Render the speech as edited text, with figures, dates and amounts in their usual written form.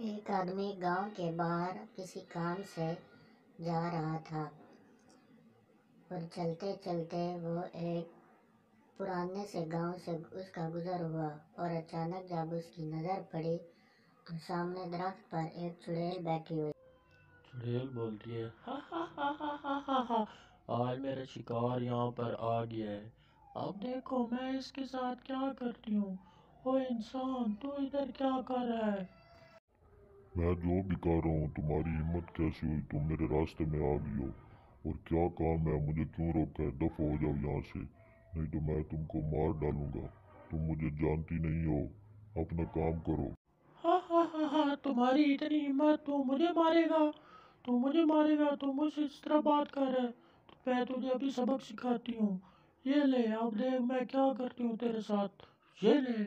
ایک آدمی گاؤں کے باہر کسی کام سے جا رہا تھا اور چلتے چلتے وہ ایک پرانے سے گاؤں سے اس کا گزر ہوا اور اچانک جب اس کی نظر پڑی تو سامنے درخت پر ایک چڑیل بیٹھی ہوئی۔ چڑیل بولتی ہے، ہا ہا ہا ہا ہا ہا ہا، آج میرا شکار یہاں پر آ گیا ہے، اب دیکھو میں اس کے ساتھ کیا کرتی ہوں۔ او انسان، تو ادھر کیا کر رہا ہے؟ میں جو بھی کر رہا ہوں، تمہاری ہمت کیسی ہوئی تم میرے راستے میں آ گئی ہو؟ اور کیا کام ہے؟ مجھے کیوں روکا ہے؟ دفع ہو جاؤ یہاں سے، نہیں تو میں تم کو مار ڈالوں گا۔ تم مجھے جانتی نہیں ہو، اپنا کام کرو۔ ہا ہا ہا ہا، تمہاری اتنی ہمت، تو مجھے مارے گا؟ تو مجھے مارے گا؟ تو مجھ سے اس طرح بات کر رہا ہے؟ تو میں تجھے ابھی سبق سکھاتی ہوں، یہ لے اب دیکھ میں کیا کرتی ہوں تیرے ساتھ، یہ لے۔